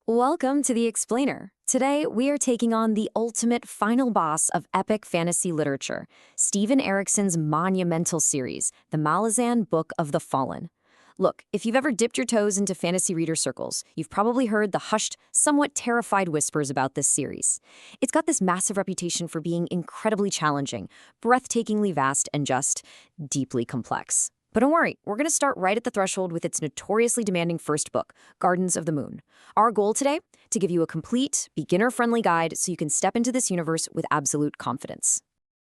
Welcome to The Explainer. Today, we are taking on the ultimate final boss of epic fantasy literature, Steven Erikson's monumental series, the Malazan Book of the Fallen. Look, if you've ever dipped your toes into fantasy reader circles, you've probably heard the hushed, somewhat terrified whispers about this series. It's got this massive reputation for being incredibly challenging, breathtakingly vast, and just deeply complex. But don't worry, we're going to start right at the threshold with its notoriously demanding first book, Gardens of the Moon. Our goal today? To give you a complete, beginner-friendly guide so you can step into this universe with absolute confidence.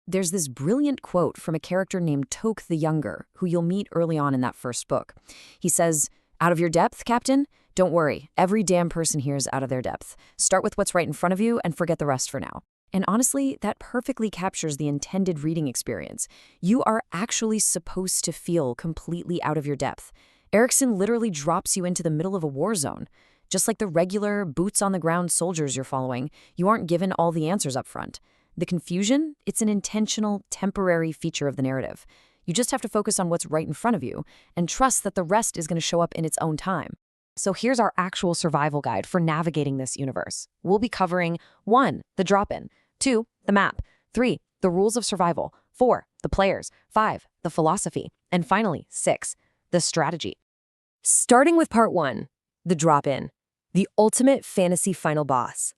There's this brilliant quote from a character named Toke the Younger, who you'll meet early on in that first book. He says, "Out of your depth, Captain? Don't worry, every damn person here is out of their depth. Start with what's right in front of you and forget the rest for now." And honestly, that perfectly captures the intended reading experience. You are actually supposed to feel completely out of your depth. Erikson literally drops you into the middle of a war zone. Just like the regular, boots-on-the-ground soldiers you're following, you aren't given all the answers up front. The confusion, it's an intentional, temporary feature of the narrative. You just have to focus on what's right in front of you and trust that the rest is going to show up in its own time. So here's our actual survival guide for navigating this universe. We'll be covering 1. The drop-in, 2. The map, 3. The rules of survival, 4. The players, 5. The philosophy, and finally, 6. The strategy. Starting with part 1, the drop-in, the ultimate fantasy final boss.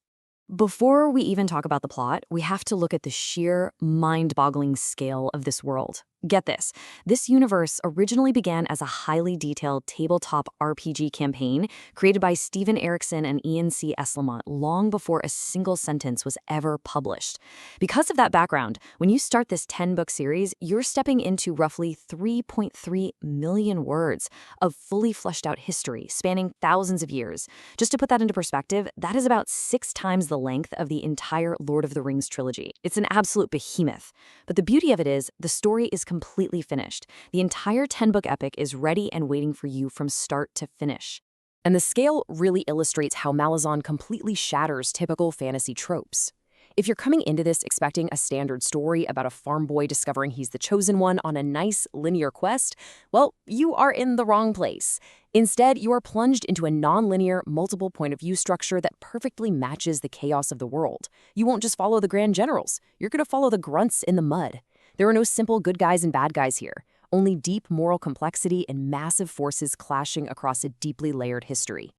Before we even talk about the plot, we have to look at the sheer, mind-boggling scale of this world. Get this. This universe originally began as a highly detailed tabletop RPG campaign created by Steven Erikson and Ian C. Eslamont long before a single sentence was ever published. Because of that background, when you start this 10-book series, you're stepping into roughly 3.3 million words of fully fleshed out history spanning thousands of years. Just to put that into perspective, that is about 6 times the length of the entire Lord of the Rings trilogy. It's an absolute behemoth. But the beauty of it is, the story is completely finished. The entire 10-book epic is ready and waiting for you from start to finish. And the scale really illustrates how Malazan completely shatters typical fantasy tropes. If you're coming into this expecting a standard story about a farm boy discovering he's the chosen one on a nice linear quest, well, you are in the wrong place. Instead, you are plunged into a non-linear, multiple point of view structure that perfectly matches the chaos of the world. You won't just follow the grand generals. You're going to follow the grunts in the mud. There are no simple good guys and bad guys here, only deep moral complexity and massive forces clashing across a deeply layered history.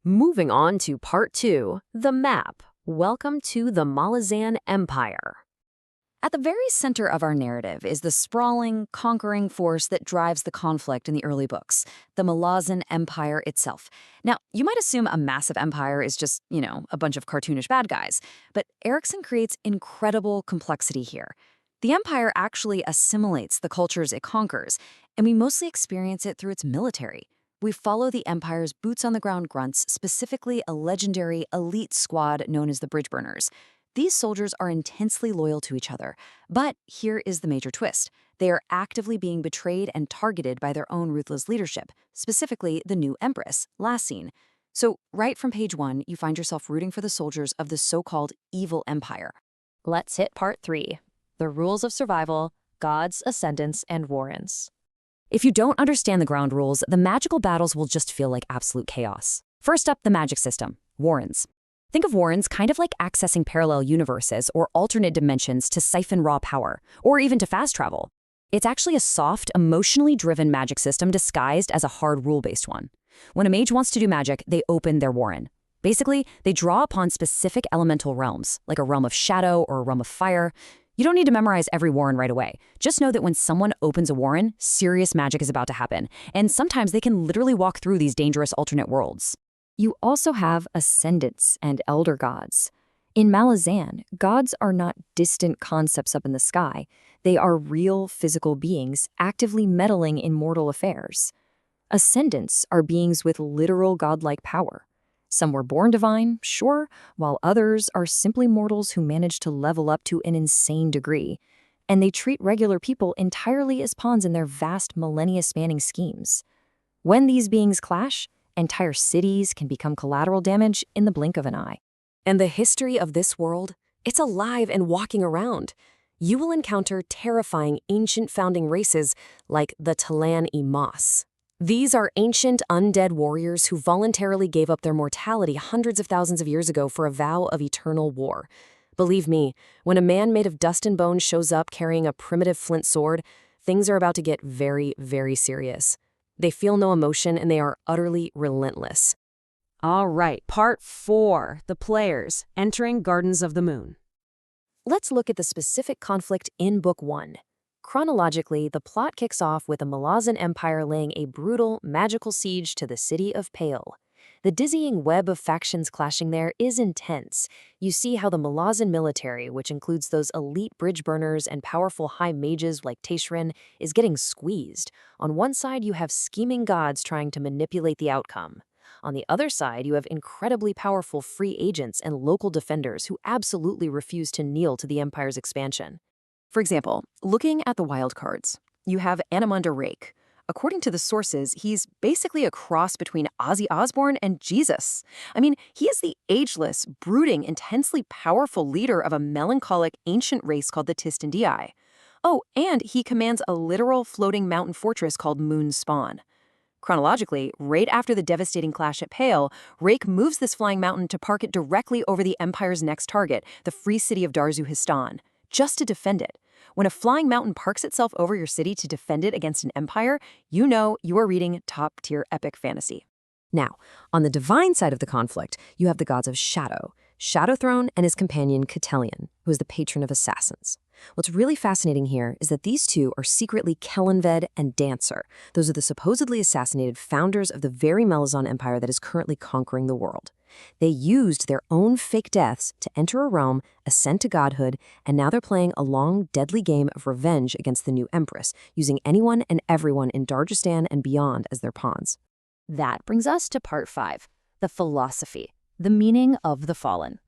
Moving on to part 2, the map. Welcome to the Malazan Empire. At the very center of our narrative is the sprawling, conquering force that drives the conflict in the early books, the Malazan Empire itself. Now, you might assume a massive empire is just, a bunch of cartoonish bad guys, but Erikson creates incredible complexity here. The empire actually assimilates the cultures it conquers, and we mostly experience it through its military. We follow the empire's boots-on-the-ground grunts, specifically a legendary elite squad known as the Bridgeburners. These soldiers are intensely loyal to each other, but here is the major twist. They are actively being betrayed and targeted by their own ruthless leadership, specifically the new empress, Lasine. So right from page 1, you find yourself rooting for the soldiers of the so-called evil empire. Let's hit part 3. The rules of survival, gods, ascendants, and warrens. If you don't understand the ground rules, the magical battles will just feel like absolute chaos. First up, the magic system, warrens. Think of warrens kind of like accessing parallel universes or alternate dimensions to siphon raw power, or even to fast travel. It's actually a soft, emotionally driven magic system disguised as a hard rule-based one. When a mage wants to do magic, they open their warren. Basically, they draw upon specific elemental realms, like a realm of shadow or a realm of fire. You don't need to memorize every warren right away. Just know that when someone opens a warren, serious magic is about to happen, and sometimes they can literally walk through these dangerous alternate worlds. You also have ascendants and elder gods. In Malazan, gods are not distant concepts up in the sky. They are real physical beings actively meddling in mortal affairs. Ascendants are beings with literal godlike power. Some were born divine, sure, while others are simply mortals who manage to level up to an insane degree. And they treat regular people entirely as pawns in their vast millennia-spanning schemes. When these beings clash, entire cities can become collateral damage in the blink of an eye. And the history of this world, it's alive and walking around. You will encounter terrifying ancient founding races like the Talan-i-Mas. These are ancient undead warriors who voluntarily gave up their mortality hundreds of thousands of years ago for a vow of eternal war. Believe me, when a man made of dust and bones shows up carrying a primitive flint sword, things are about to get very, very serious. They feel no emotion and they are utterly relentless. All right, part 4, the players entering Gardens of the Moon. Let's look at the specific conflict in Book 1. Chronologically, the plot kicks off with the Malazan Empire laying a brutal, magical siege to the city of Pale. The dizzying web of factions clashing there is intense. You see how the Malazan military, which includes those elite bridge burners and powerful high mages like Teshrin, is getting squeezed. On one side, you have scheming gods trying to manipulate the outcome. On the other side, you have incredibly powerful free agents and local defenders who absolutely refuse to kneel to the Empire's expansion. For example, looking at the wildcards, you have Anamanda Rake. According to the sources, he's basically a cross between Ozzy Osbourne and Jesus. I mean, he is the ageless, brooding, intensely powerful leader of a melancholic ancient race called the Tistandii. Oh, and he commands a literal floating mountain fortress called Moon Spawn. Chronologically, right after the devastating clash at Pale, Rake moves this flying mountain to park it directly over the Empire's next target, the free city of Darzu-Histan, just to defend it. When a flying mountain parks itself over your city to defend it against an empire, you know you are reading top-tier epic fantasy. Now, on the divine side of the conflict, you have the gods of Shadow, Shadowthrone and his companion Ketelian, who is the patron of assassins. What's really fascinating here is that these two are secretly Kellanved and Dancer. Those are the supposedly assassinated founders of the very Malazan Empire that is currently conquering the world. They used their own fake deaths to enter a realm, ascend to godhood, and now they're playing a long, deadly game of revenge against the new empress, using anyone and everyone in Dargistan and beyond as their pawns. That brings us to part 5, the philosophy, the meaning of the fallen.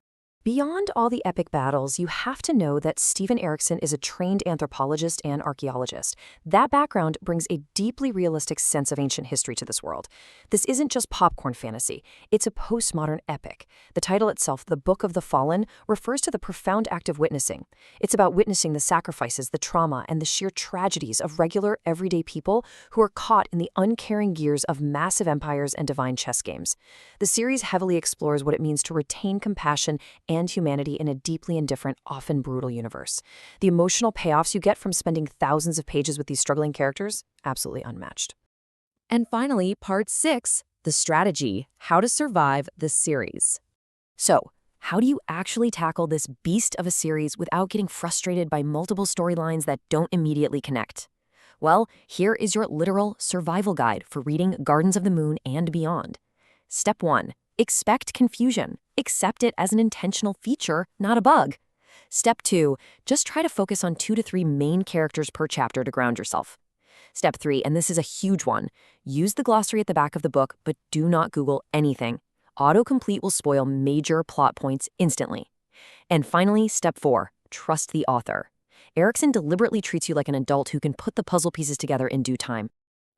Beyond all the epic battles, you have to know that Steven Erikson is a trained anthropologist and archaeologist. That background brings a deeply realistic sense of ancient history to this world. This isn't just popcorn fantasy, it's a postmodern epic. The title itself, The Book of the Fallen, refers to the profound act of witnessing. It's about witnessing the sacrifices, the trauma, and the sheer tragedies of regular, everyday people who are caught in the uncaring gears of massive empires and divine chess games. The series heavily explores what it means to retain compassion and humanity in a deeply indifferent, often brutal universe. The emotional payoffs you get from spending thousands of pages with these struggling characters, absolutely unmatched. And finally, part 6, the strategy, how to survive the series. So, how do you actually tackle this beast of a series without getting frustrated by multiple storylines that don't immediately connect? Well, here is your literal survival guide for reading Gardens of the Moon and beyond. Step 1. Expect confusion. Accept it as an intentional feature, not a bug. Step 2. Just try to focus on 2 to 3 main characters per chapter to ground yourself. Step 3, and this is a huge one, use the glossary at the back of the book, but do not Google anything. Autocomplete will spoil major plot points instantly. And finally, step 4, trust the author. Erikson deliberately treats you like an adult who can put the puzzle pieces together in due time.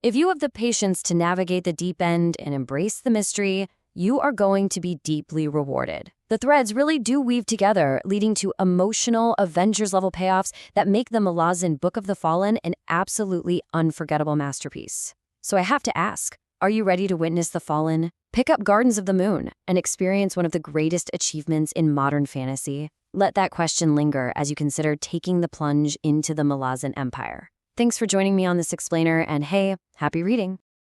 If you have the patience to navigate the deep end and embrace the mystery, you are going to be deeply rewarded. The threads really do weave together, leading to emotional Avengers-level payoffs that make the Malazan Book of the Fallen an absolutely unforgettable masterpiece. So I have to ask, are you ready to witness the Fallen? Pick up Gardens of the Moon and experience one of the greatest achievements in modern fantasy. Let that question linger as you consider taking the plunge into the Malazan Empire. Thanks for joining me on this explainer, and hey, happy reading!